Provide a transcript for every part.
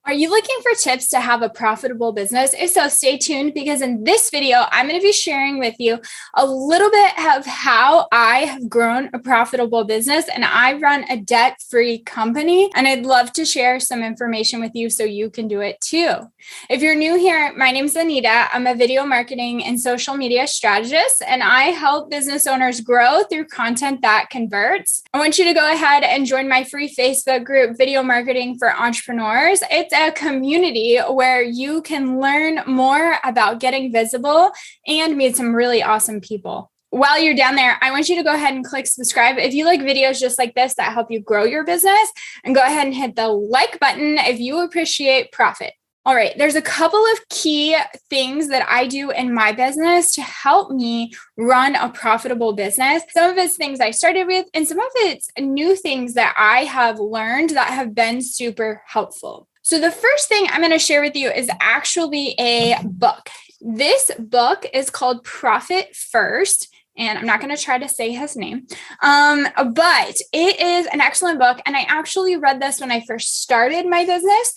Are you looking for tips to have a profitable business? If so, stay tuned because in this video, I'm going to be sharing with you a little bit of how I have grown a profitable business, and I run a debt-free company, and I'd love to share some information with you so you can do it too. If you're new here, my name's Anita. I'm a video marketing and social media strategist, and I help business owners grow through content that converts. I want you to go ahead and join my free Facebook group, Video Marketing for Entrepreneurs. It's a community where you can learn more about getting visible and meet some really awesome people. While you're down there, I want you to go ahead and click subscribe if you like videos just like this that help you grow your business, and go ahead and hit the like button if you appreciate profit. All right, there's a couple of key things that I do in my business to help me run a profitable business. Some of it's things I started with, and some of it's new things that I have learned that have been super helpful. So the first thing I'm going to share with you is actually a book. This book is called Profit First. And I'm not going to try to say his name, but it is an excellent book. And I actually read this when I first started my business.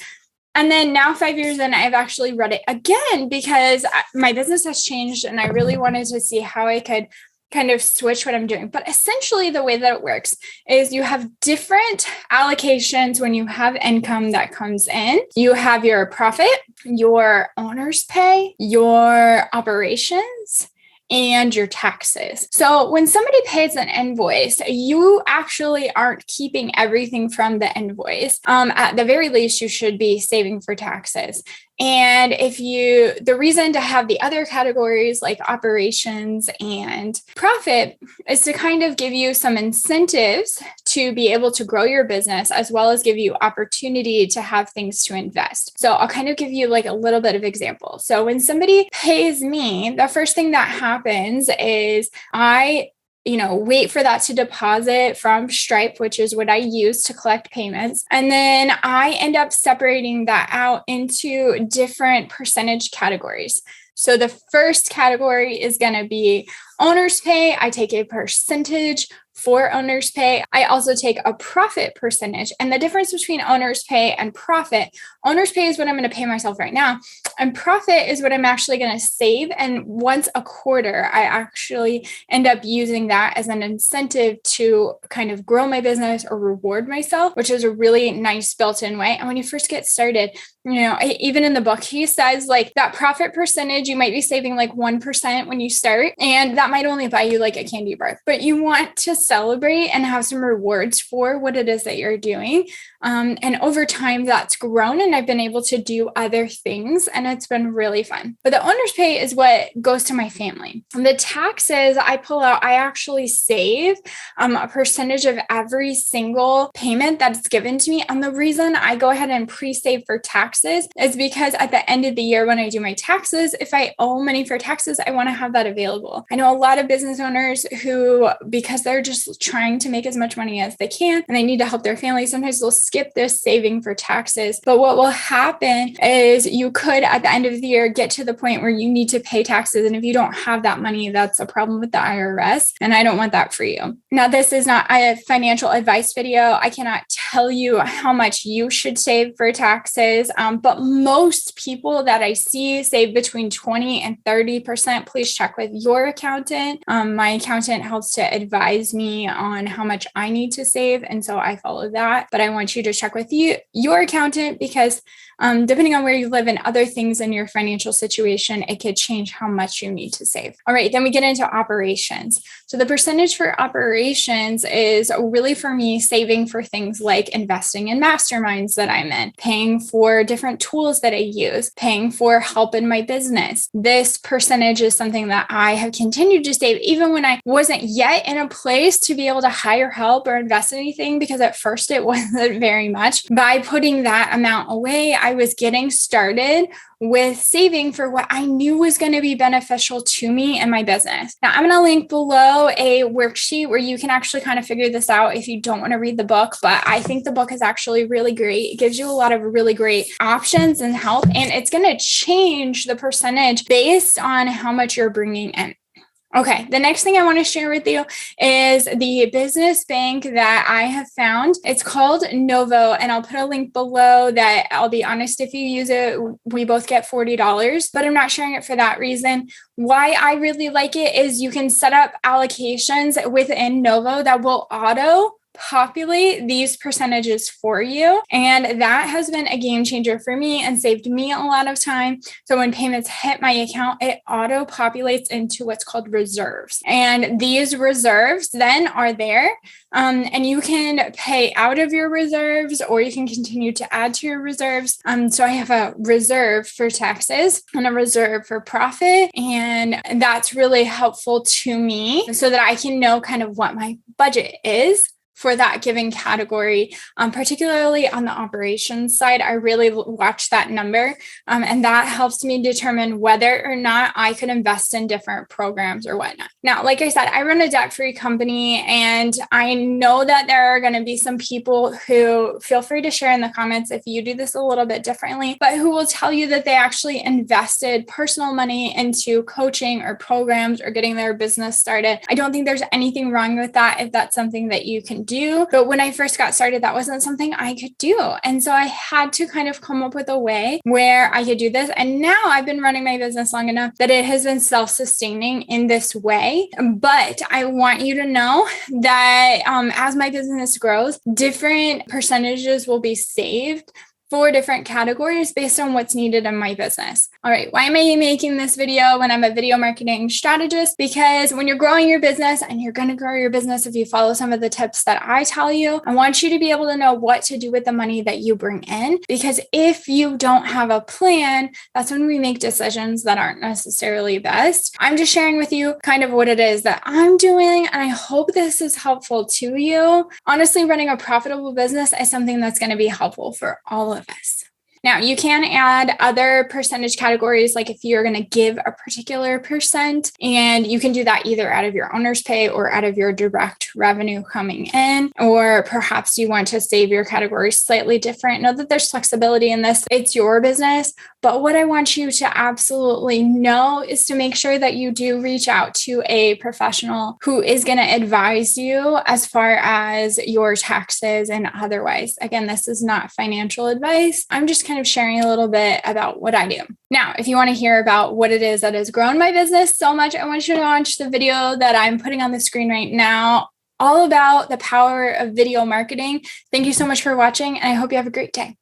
And then now 5 years in, I've actually read it again because my business has changed and I really wanted to see how I could kind of switch what I'm doing. But essentially the way that it works is you have different allocations when you have income that comes in. You have your profit, your owner's pay, your operations, and your taxes. So when somebody pays an invoice, you actually aren't keeping everything from the invoice. At the very least, you should be saving for taxes. And the reason to have the other categories like operations and profit is to kind of give you some incentives to be able to grow your business, as well as give you opportunity to have things to invest. So I'll kind of give you like a little bit of example. So when somebody pays me, the first thing that happens is I wait for that to deposit from Stripe, which is what I use to collect payments. And then I end up separating that out into different percentage categories. So the first category is going to be owner's pay. I take a percentage for owner's pay. I also take a profit percentage. And the difference between owner's pay and profit, owner's pay is what I'm going to pay myself right now. And profit is what I'm actually going to save. And once a quarter, I actually end up using that as an incentive to kind of grow my business or reward myself, which is a really nice built-in way. And when you first get started, even in the book, he says like that profit percentage, you might be saving like 1% when you start. And that might only buy you like a candy bar, but you want to celebrate and have some rewards for what it is that you're doing. And over time that's grown and I've been able to do other things and it's been really fun. But the owner's pay is what goes to my family. And the taxes I pull out, I actually save a percentage of every single payment that's given to me. And the reason I go ahead and pre-save for taxes is because at the end of the year, when I do my taxes, if I owe money for taxes, I want to have that available. I know a lot of business owners who, because they're just trying to make as much money as they can and they need to help their family, sometimes they'll skip this saving for taxes. But what will happen is you could, at the end of the year, get to the point where you need to pay taxes. And if you don't have that money, that's a problem with the IRS. And I don't want that for you. Now, this is not a financial advice video. I cannot tell you how much you should save for taxes. But most people that I see save between 20 and 30%. Please check with your accountant. My accountant helps to advise me on how much I need to save. And so I follow that. But I want you to check with your accountant because depending on where you live and other things in your financial situation, it could change how much you need to save. All right, then we get into operations. So the percentage for operations is really for me saving for things like investing in masterminds that I'm in, paying for different tools that I use, paying for help in my business. This percentage is something that I have continued to save even when I wasn't yet in a place to be able to hire help or invest in anything, because at first it wasn't very much. By putting that amount away, I was getting started with saving for what I knew was going to be beneficial to me and my business. Now, I'm going to link below a worksheet where you can actually kind of figure this out if you don't want to read the book, but I think the book is actually really great. It gives you a lot of really great options and help, and it's going to change the percentage based on how much you're bringing in. Okay, the next thing I want to share with you is the business bank that I have found. It's called Novo, and I'll put a link below that I'll be honest, if you use it, we both get $40, but I'm not sharing it for that reason. Why I really like it is you can set up allocations within Novo that will auto populate these percentages for you. And that has been a game changer for me and saved me a lot of time. So when payments hit my account, it auto populates into what's called reserves. And these reserves then are there. And you can pay out of your reserves or you can continue to add to your reserves. So I have a reserve for taxes and a reserve for profit. And that's really helpful to me so that I can know kind of what my budget is for that given category, particularly on the operations side. I really watch that number, and that helps me determine whether or not I could invest in different programs or whatnot. Now, like I said, I run a debt-free company, and I know that there are going to be some people who feel free to share in the comments if you do this a little bit differently, but who will tell you that they actually invested personal money into coaching or programs or getting their business started. I don't think there's anything wrong with that if that's something that you can do. But when I first got started, that wasn't something I could do. And so I had to kind of come up with a way where I could do this. And now I've been running my business long enough that it has been self-sustaining in this way. But I want you to know that as my business grows, different percentages will be saved for different categories based on what's needed in my business. All right, why am I making this video when I'm a video marketing strategist? Because when you're growing your business, and you're going to grow your business if you follow some of the tips that I tell you, I want you to be able to know what to do with the money that you bring in. Because if you don't have a plan, that's when we make decisions that aren't necessarily best. I'm just sharing with you kind of what it is that I'm doing, and I hope this is helpful to you. Honestly, running a profitable business is something that's going to be helpful for all of us. Now, you can add other percentage categories, like if you're going to give a particular percent, and you can do that either out of your owner's pay or out of your direct revenue coming in, or perhaps you want to save your categories slightly different. Know that there's flexibility in this. It's your business. But what I want you to absolutely know is to make sure that you do reach out to a professional who is going to advise you as far as your taxes and otherwise. Again, this is not financial advice. I'm just kind of sharing a little bit about what I do. Now, if you want to hear about what it is that has grown my business so much, I want you to watch the video that I'm putting on the screen right now, all about the power of video marketing. Thank you so much for watching, and I hope you have a great day.